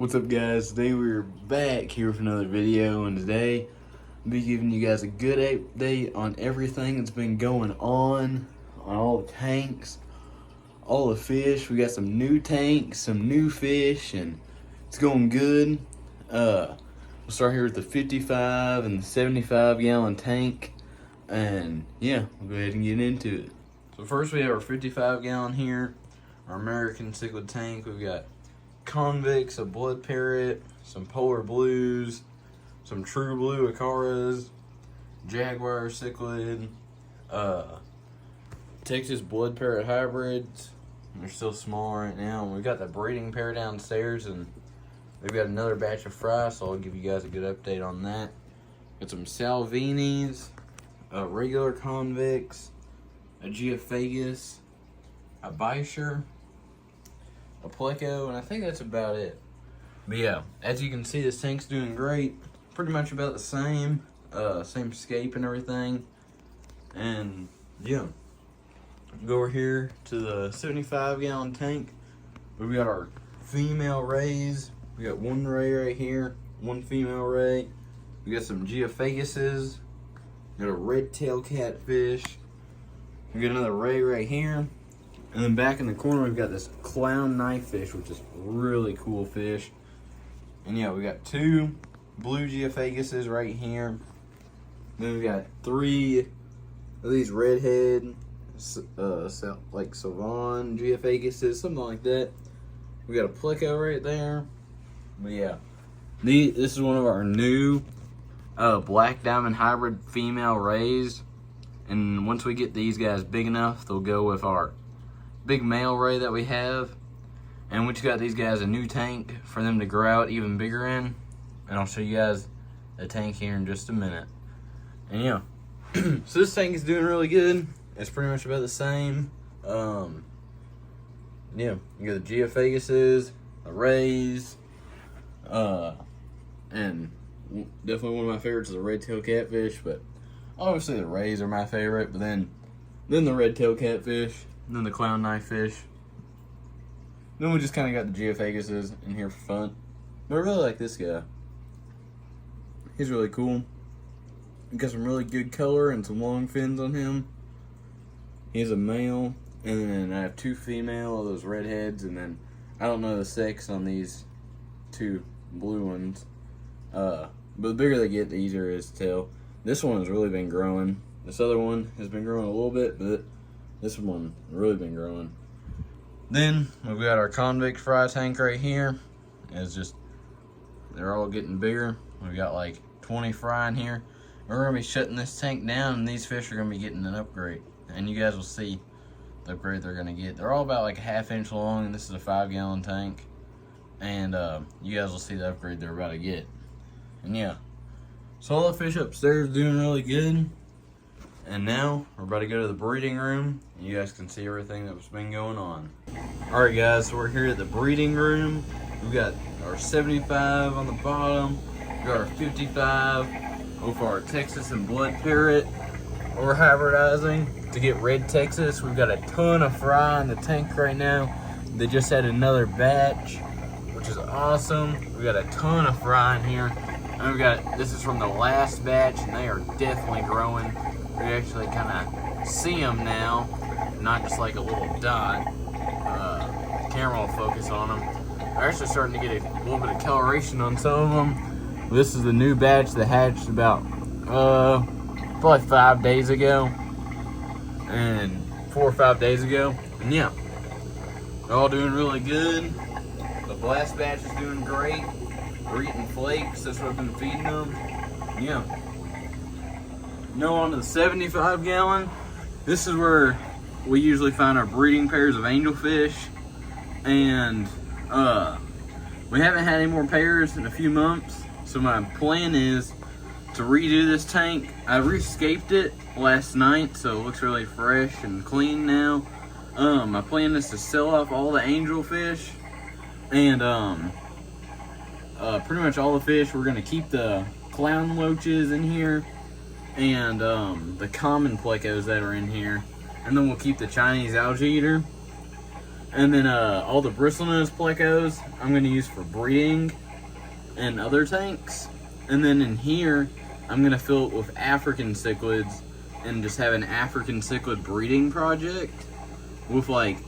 What's up, guys? Today we're back here with another video, and today I'll be giving you guys a good update on everything that's been going on all the tanks, all the fish. We got some new tanks, some new fish, and it's going good. We'll start here with the 55 and the 75 gallon tank, and yeah, we'll go ahead and get into it. So first we have our 55 gallon here, our American cichlid tank. We've got convicts, a blood parrot, some polar blues, some true blue acaras, jaguar cichlid, Texas blood parrot hybrids. They're still small right now. And we've got the breeding pair downstairs, and we've got another batch of fry, so I'll give you guys a good update on that. Got some Salvinis, regular convicts, a Geophagus, a Bisher, a Pleco, and I think that's about it. But yeah, as you can see, this tank's doing great. Pretty much about the same, same scape and everything. And yeah, go over here to the 75 gallon tank. We've got our female rays. We got one ray right here, one female ray. We got some Geophaguses. We got a red tail catfish. We got another ray right here. And then back in the corner, we've got this clown knifefish, which is really cool fish. And yeah, we got two blue Geophaguses right here. Then we got three of these redhead, like Savan Geophaguses, something like that. We got a Pleco right there. But yeah, this is one of our new black diamond hybrid female rays. And once we get these guys big enough, they'll go with our big male ray that we have. And we just got these guys a new tank for them to grow out even bigger in, and I'll show you guys the tank here in just a minute. And yeah, so this tank is doing really good. It's pretty much about the same. Yeah, you got the Geophaguses, the rays, and definitely one of my favorites is the red tail catfish. But obviously the rays are my favorite, but then the red tail catfish, and then the clown knifefish. Then we just kind of got the Geophaguses in here for fun. But I really like this guy. He's really cool. He got some really good color and some long fins on him. He's a male, and then I have two female of those redheads, and then I don't know the sex on these two blue ones. But the bigger they get, the easier it is to tell. This one has really been growing. This other one has been growing a little bit, but this one really been growing. Then we've got our convict fry tank right here. It's just, they're all getting bigger. We've got like 20 fry in here. We're gonna be shutting this tank down, and these fish are gonna be getting an upgrade. And you guys will see the upgrade they're gonna get. They're all about like a ½ inch long, and this is a 5 gallon tank. And you guys will see the upgrade they're about to get. And yeah, so all the fish upstairs doing really good. And now we're about to go to the breeding room, and you guys can see everything that's been going on. All right, guys, so we're here at the breeding room. We've got our 75 on the bottom. We've got our 55 over our Texas and blood parrot. We're hybridizing to get red Texas. We've got a ton of fry in the tank right now. They just had another batch, which is awesome. We got a ton of fry in here. And this is from the last batch, and they are definitely growing. We actually kind of see them now, not just like a little dot. The camera will focus on them. They're actually starting to get a little bit of coloration on some of them. This is the new batch that hatched about probably 5 days ago, and 4 or 5 days ago. And yeah, they're all doing really good. The last batch is doing great. We're eating flakes. That's what I've been feeding them. Yeah. Now on to the 75 gallon. This is where we usually find our breeding pairs of angelfish, and we haven't had any more pairs in a few months. So my plan is to redo this tank. I rescaped it last night, so it looks really fresh and clean now. My plan is to sell off all the angelfish, and pretty much all the fish. We're gonna keep the clown loaches in here, and the common plecos that are in here, and then we'll keep the Chinese algae eater. And then all the bristlenose plecos I'm going to use for breeding and other tanks. And then in here, I'm going to fill it with African cichlids and just have an African cichlid breeding project with like,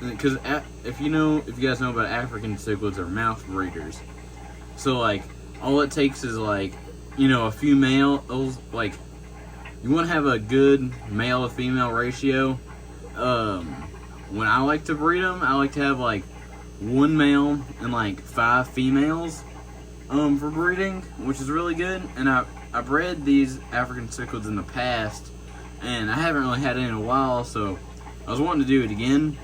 because if you guys know about African cichlids, they're mouth breeders. So like, all it takes is like, a few males, like, you want to have a good male to female ratio. When I like to breed them, I like to have like 1 male and like 5 females for breeding, which is really good. And I bred these African cichlids in the past, and I haven't really had it in a while, so I was wanting to do it again.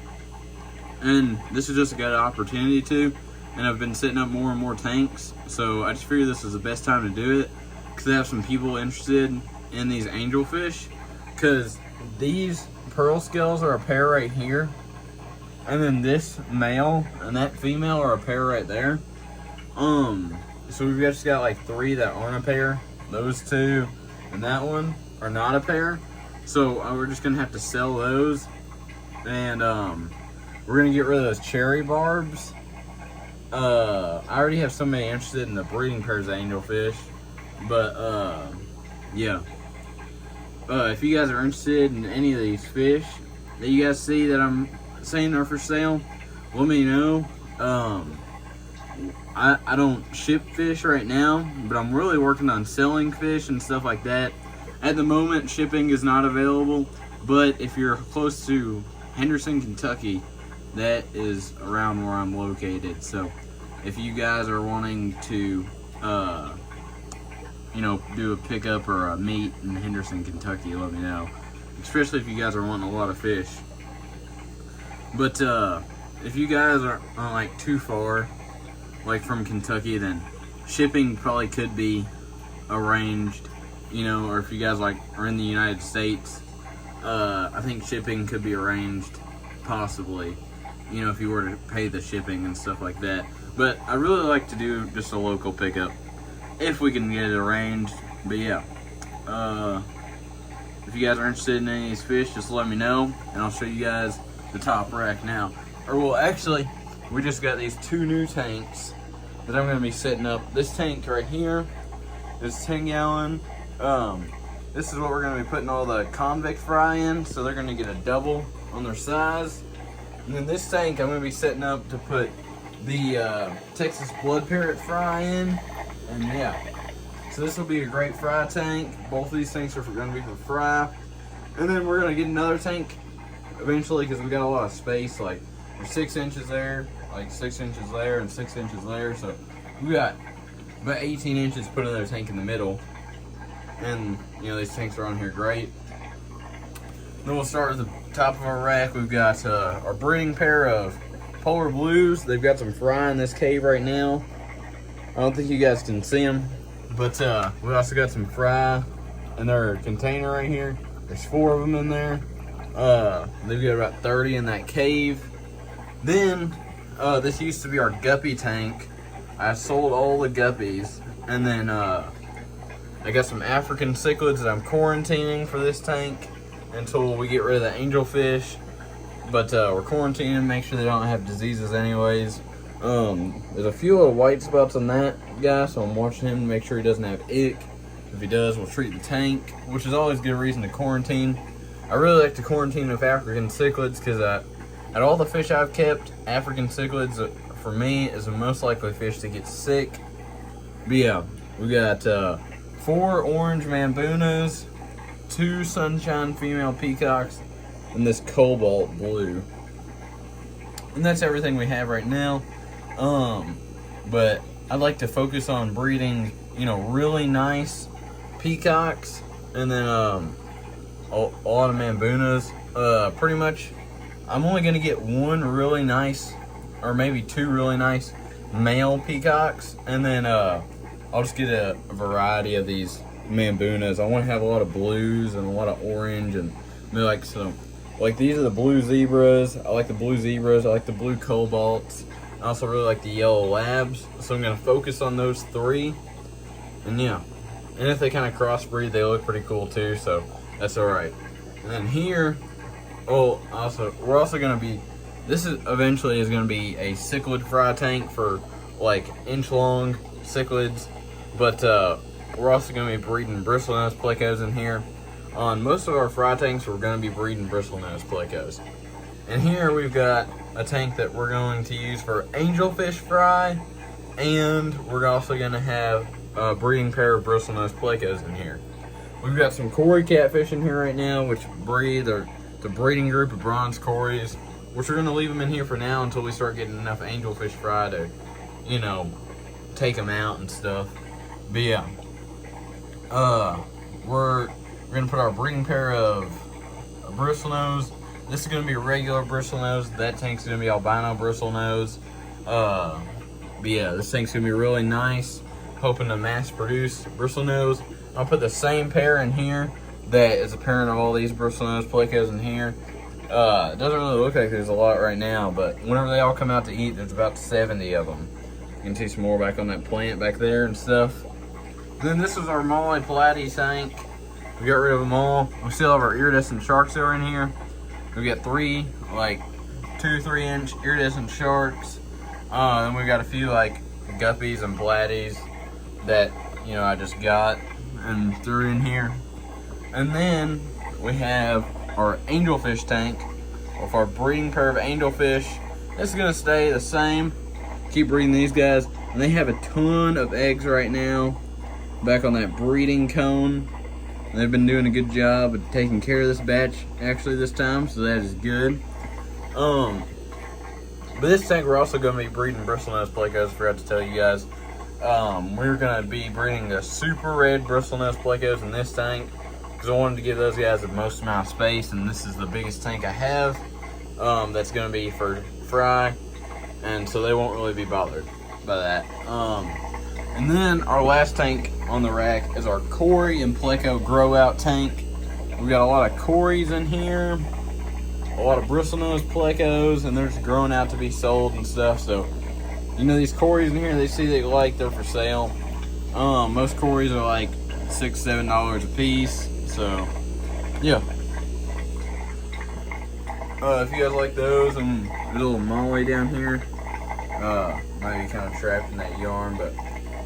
And this is just a good opportunity to, and I've been setting up more and more tanks, so I just figured this was the best time to do it, because I have some people interested in these angelfish, because these pearl scales are a pair right here, and then this male and that female are a pair right there. So we've just got like 3 that aren't a pair. Those 2 and that one are not a pair. So we're just gonna have to sell those, and we're gonna get rid of those cherry barbs. I already have somebody interested in the breeding pairs of angelfish, but yeah. If you guys are interested in any of these fish that you guys see that I'm saying are for sale, let me know. I don't ship fish right now, but I'm really working on selling fish and stuff like that. At the moment, shipping is not available, but if you're close to Henderson, Kentucky, that is around where I'm located. So if you guys are wanting to do a pickup or a meet in Henderson, Kentucky, let me know. Especially if you guys are wanting a lot of fish. But if you guys aren't like too far, like from Kentucky, then shipping probably could be arranged, or if you guys like are in the United States, I think shipping could be arranged, possibly, if you were to pay the shipping and stuff like that. But I really like to do just a local pickup, if we can get it arranged. But yeah, if you guys are interested in any of these fish, just let me know, and I'll show you guys the top rack now. Or well, actually, we just got these 2 new tanks that I'm going to be setting up. This tank right here is 10 gallon. This is what we're going to be putting all the convict fry in, so they're going to get a double on their size. And then this tank I'm going to be setting up to put the Texas blood parrot fry in. And yeah, so this will be a great fry tank. Both of these tanks are going to be for fry. And then we're going to get another tank eventually, because we got a lot of space. Like, there's 6 inches there, like 6 inches there, and 6 inches there. So we got about 18 inches put another tank in the middle. And these tanks are on here great. Then we'll start at the top of our rack. We've got our breeding pair of polar blues. They've got some fry in this cave right now. I don't think you guys can see them, but we also got some fry in their container right here. There's 4 of them in there. They've got about 30 in that cave. Then this used to be our guppy tank. I sold all the guppies, and then I got some African cichlids that I'm quarantining for this tank until we get rid of the angelfish. But we're quarantining, make sure they don't have diseases anyways. There's a few little white spots on that guy, so I'm watching him to make sure he doesn't have ick. If he does, we'll treat the tank, which is always a good reason to quarantine. I really like to quarantine with African cichlids because out of all the fish I've kept, African cichlids, for me, is the most likely fish to get sick. But yeah, we got 4 orange mambunas, 2 sunshine female peacocks, and this cobalt blue. And that's everything we have right now. But I'd like to focus on breeding, really nice peacocks, and then a lot of mambunas. Pretty much, I'm only gonna get 1 really nice, or maybe 2 really nice male peacocks, and then I'll just get a variety of these mambunas. I want to have a lot of blues and a lot of orange, and maybe like some. Like, these are the blue zebras. I like the blue zebras. I like the blue cobalts. I also really like the yellow labs. So I'm going to focus on those 3. And yeah. And if they kind of crossbreed, they look pretty cool too. So that's alright. And then here, we're also going to be this is eventually is going to be a cichlid fry tank for like inch-long cichlids, but we're also going to be breeding bristlenose plecos in here. On most of our fry tanks, we're going to be breeding bristlenose plecos. And here we've got a tank that we're going to use for angelfish fry, and we're also going to have a breeding pair of bristlenose plecos in here. We've got some Cory catfish in here right now, which breed. They're the breeding group of bronze Corys, which we're going to leave them in here for now until we start getting enough angelfish fry to, you know, take them out and stuff. But yeah, we're going to put our breeding pair of bristlenose. This is going to be a regular bristlenose. That tank's going to be albino bristlenose. But yeah, this tank's going to be really nice. Hoping to mass produce bristlenose. I'll put the same pair in here that is a parent of all these bristlenose plecos in here. It doesn't really look like there's a lot right now, but whenever they all come out to eat, there's about 70 of them. You can see some more back on that plant back there and stuff. Then this is our Molly Pilates tank. We got rid of them all. We still have our iridescent sharks that are in here. We got 3, like 2-3 inch iridescent sharks. Then we got a few like guppies and blatties that, you know, I just got and threw in here. And then we have our angelfish tank with our breeding pair of angelfish. This is gonna stay the same. Keep breeding these guys, and they have a ton of eggs right now back on that breeding cone. And they've been doing a good job of taking care of this batch actually this time, so that is good. But this tank we're also gonna be breeding bristlenose plecos. Forgot to tell you guys. We're gonna be breeding the super red bristlenose plecos in this tank because I wanted to give those guys the most amount of space, and this is the biggest tank I have. That's gonna be for fry, and so they won't really be bothered by that. And then our last tank on the rack is our Cory and pleco grow out tank. We got a lot of Corys in here, a lot of bristlenose plecos, and they're just growing out to be sold and stuff. So, you know, these Corys in here, they see they like, they're for sale. Most Corys are like $6-7 a piece. So, yeah. If you guys like those, and a little Molly down here, might be kind of trapped in that yarn, but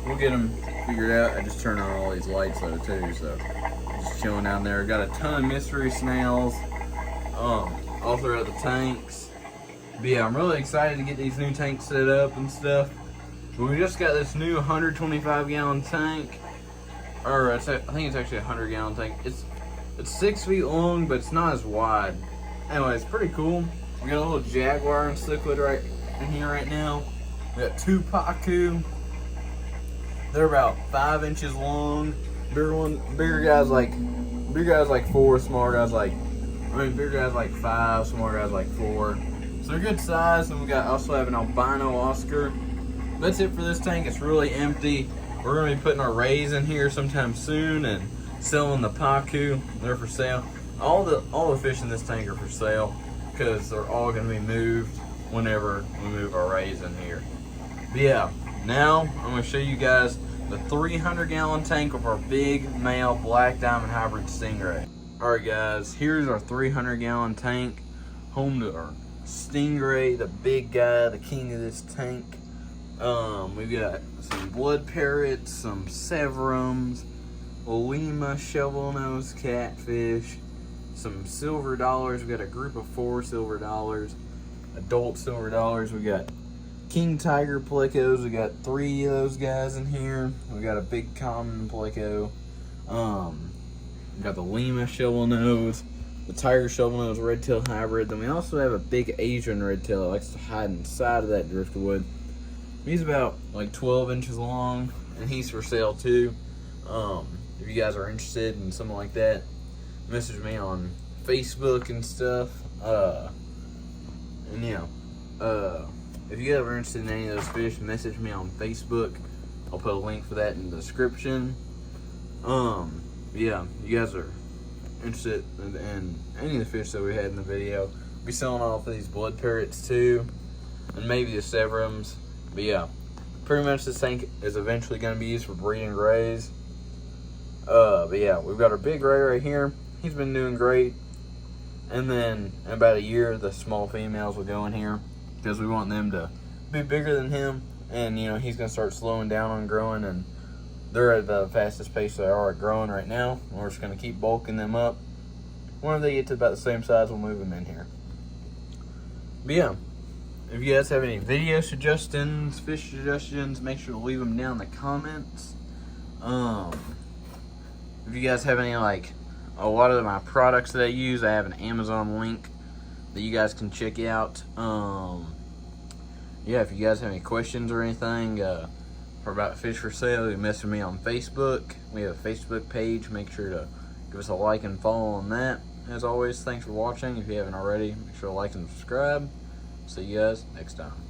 we'll get them figured out. I just turned on all these lights though too, so just chilling down there. Got a ton of mystery snails, all throughout the tanks. But yeah, I'm really excited to get these new tanks set up and stuff. But we just got this new 125-gallon tank, or I think it's actually a 100-gallon tank. It's 6 feet long, but it's not as wide. Anyway, it's pretty cool. We got a little jaguar and cichlid right in here right now. We got 2 pacu. They're about 5 inches long. Bigger guys like 4, smaller guys like, bigger guys like 5, smaller guys like 4. So they're good size. And we also have an albino Oscar. That's it for this tank. It's really empty. We're gonna be putting our rays in here sometime soon and selling the pacu. They're for sale. All the fish in this tank are for sale because they're all gonna be moved whenever we move our rays in here. But yeah, now I'm gonna show you guys the 300-gallon tank of our big male black diamond hybrid Stingray. All right, guys, here's our 300-gallon tank, home to our Stingray, the big guy, the king of this tank. We've got some blood parrots, some severums, Lima shovel-nosed catfish, some silver dollars. We got a group of 4 silver dollars, adult silver dollars. We got king tiger plecos. We got 3 of those guys in here. We got a big common pleco. We got the Lima shovel-nose, the tiger shovel-nose red-tail hybrid. Then we also have a big Asian red-tail that likes to hide inside of that driftwood. He's about like 12 inches long, and he's for sale too. If you guys are interested in something like that, message me on Facebook and stuff. And yeah, if you guys are interested in any of those fish, message me on Facebook. I'll put a link for that in the description. Yeah, you guys are interested in any of the fish that we had in the video. We'll be selling off of these blood parrots too, and maybe the severums. But yeah, pretty much this tank is eventually going to be used for breeding rays. But yeah, we've got our big ray right here. He's been doing great. And then in about a year, the small females will go in here because we want them to be bigger than him. And, you know, he's going to start slowing down on growing, and they're at the fastest pace they are at growing right now. We're just going to keep bulking them up. Whenever they get to about the same size, we'll move them in here. But yeah, if you guys have any video suggestions, fish suggestions, make sure to leave them down in the comments. If you guys have any, like, a lot of my products that I use, I have an Amazon link that you guys can check out. Yeah, if you guys have any questions or anything for about fish for sale, you can message me on Facebook. We have a Facebook page. Make sure to give us a like and follow on that. As always, thanks for watching. If you haven't already, make sure to like and subscribe. See you guys next time.